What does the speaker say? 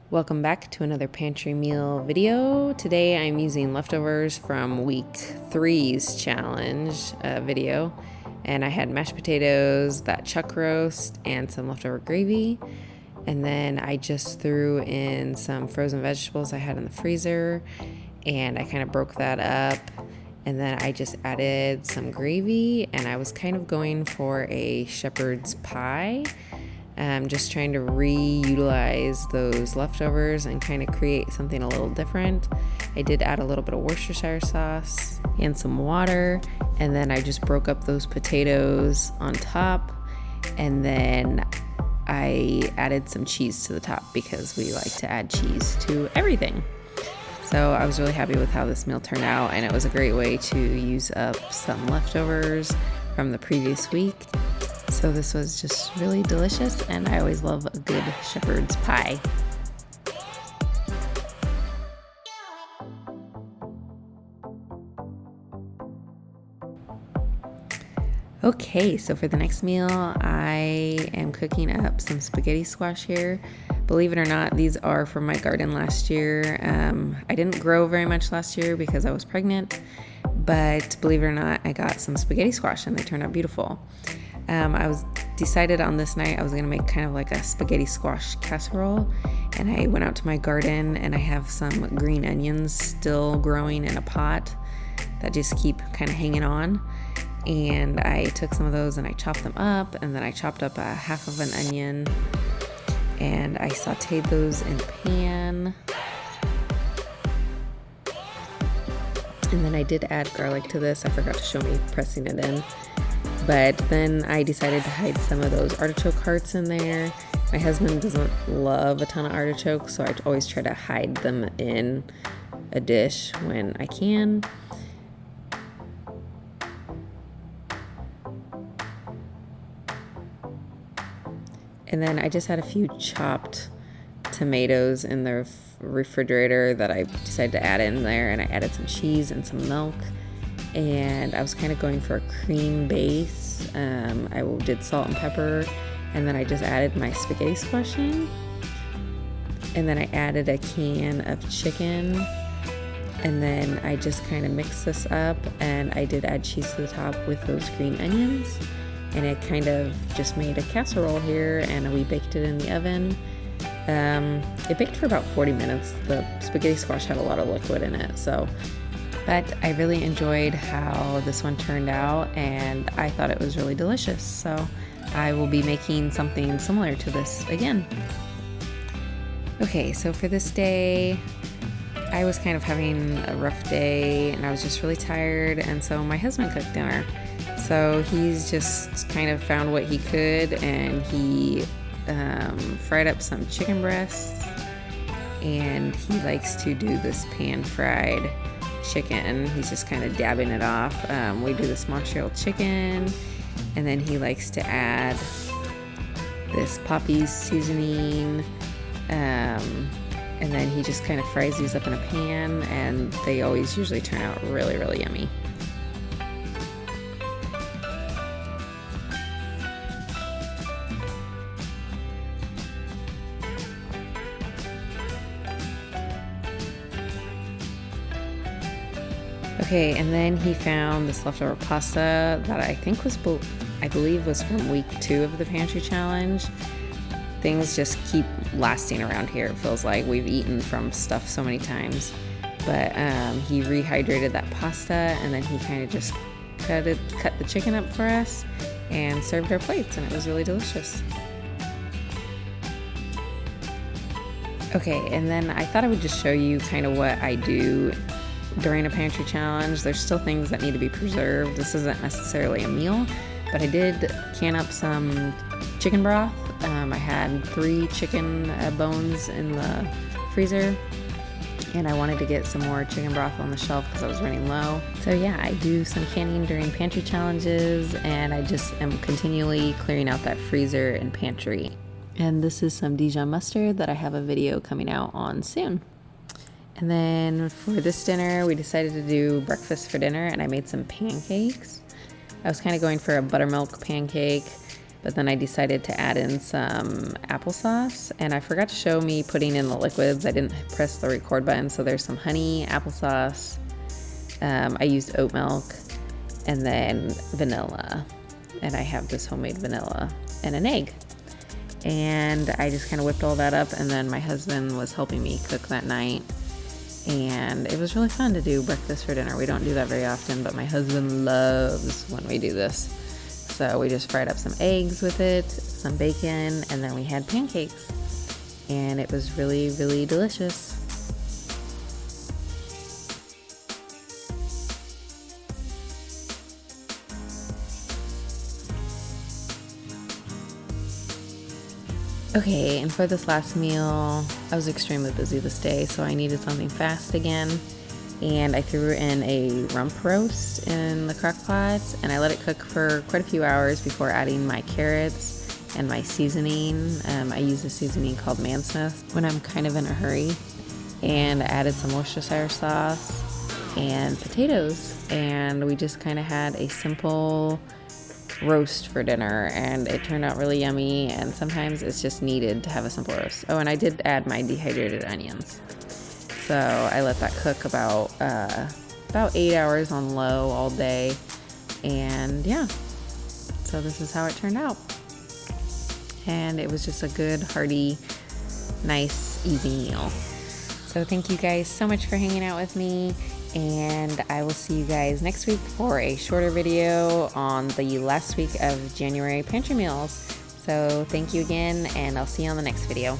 Welcome back to another pantry meal video. Today I'm using leftovers from week 3's challenge video, and I had mashed potatoes, that chuck roast, and some leftover gravy. And then I just threw in some frozen vegetables I had in the freezer, and I kind of broke that up. And then I just added some gravy, and I was kind of going for a shepherd's pie. Just trying to reutilize those leftovers and kind of create something a little different. I did add a little bit of Worcestershire sauce and some water, and then I just broke up those potatoes on top, and then I added some cheese to the top because we like to add cheese to everything. So I was really happy with how this meal turned out, and it was a great way to use up some leftovers from the previous week. So this was just really delicious, and I always love a good shepherd's pie. Okay, so for the next meal, I am cooking up some spaghetti squash here. Believe it or not, these are from my garden last year. I didn't grow very much last year because I was pregnant, but believe it or not, I got some spaghetti squash and they turned out beautiful. I was decided on this night I was gonna make kind of like a spaghetti squash casserole, and I went out to my garden and I have some green onions still growing in a pot that just keep kind of hanging on. And I took some of those and I chopped them up, and then I chopped up a half of an onion and I sauteed those in a pan. And then I did add garlic to this. I forgot to show me pressing it in. But then I decided to hide some of those artichoke hearts in there. My husband doesn't love a ton of artichokes, so I always try to hide them in a dish when I can. And then I just had a few chopped tomatoes in the refrigerator that I decided to add in there, and I added some cheese and some milk. And I was kind of going for a cream base. I did salt and pepper, and then I just added my spaghetti squash in. And then I added a can of chicken, and then I just kind of mixed this up, and I did add cheese to the top with those green onions. And it kind of just made a casserole here, and we baked it in the oven. It baked for about 40 minutes. The spaghetti squash had a lot of liquid in it, but I really enjoyed how this one turned out, and I thought it was really delicious. So I will be making something similar to this again. Okay, so for this day, I was kind of having a rough day, and I was just really tired, and so my husband cooked dinner. So he's just kind of found what he could, and he fried up some chicken breasts, and he likes to do this pan-fried chicken. He's just kind of dabbing it off. We do this Montreal chicken, and then he likes to add this Poppy's seasoning, and then he just kind of fries these up in a pan, and they always usually turn out really, really yummy. Okay, and then he found this leftover pasta that I believe was from week 2 of the pantry challenge. Things just keep lasting around here. It feels like we've eaten from stuff so many times. But he rehydrated that pasta, and then he kind of just cut the chicken up for us and served our plates, and it was really delicious. Okay, and then I thought I would just show you kind of what I do during a pantry challenge. There's still things that need to be preserved. This isn't necessarily a meal, but I did can up some chicken broth. I had 3 chicken bones in the freezer, and I wanted to get some more chicken broth on the shelf because I was running low. So yeah, I do some canning during pantry challenges, and I just am continually clearing out that freezer and pantry. And this is some Dijon mustard that I have a video coming out on soon. And then for this dinner, we decided to do breakfast for dinner, and I made some pancakes. I was kind of going for a buttermilk pancake, but then I decided to add in some applesauce, and I forgot to show me putting in the liquids. I didn't press the record button, so there's some honey, applesauce, I used oat milk, and then vanilla, and I have this homemade vanilla and an egg. And I just kind of whipped all that up, and then my husband was helping me cook that night, and it was really fun to do breakfast for dinner. We don't do that very often, but my husband loves when we do this. So we just fried up some eggs with it, some bacon, and then we had pancakes, and it was really, really delicious. Okay, and for this last meal, I was extremely busy this day, so I needed something fast again. And I threw in a rump roast in the crock pot, and I let it cook for quite a few hours before adding my carrots and my seasoning. I use a seasoning called Mansmith when I'm kind of in a hurry. And I added some Worcestershire sauce and potatoes, and we just kind of had a simple roast for dinner, and it turned out really yummy. And sometimes it's just needed to have a simple roast. Oh, and I did add my dehydrated onions. So I let that cook about 8 hours on low all day, and yeah, so this is how it turned out. And it was just a good, hearty, nice, easy meal. So thank you guys so much for hanging out with me, and I will see you guys next week for a shorter video on the last week of January pantry meals. So thank you again, and I'll see you on the next video.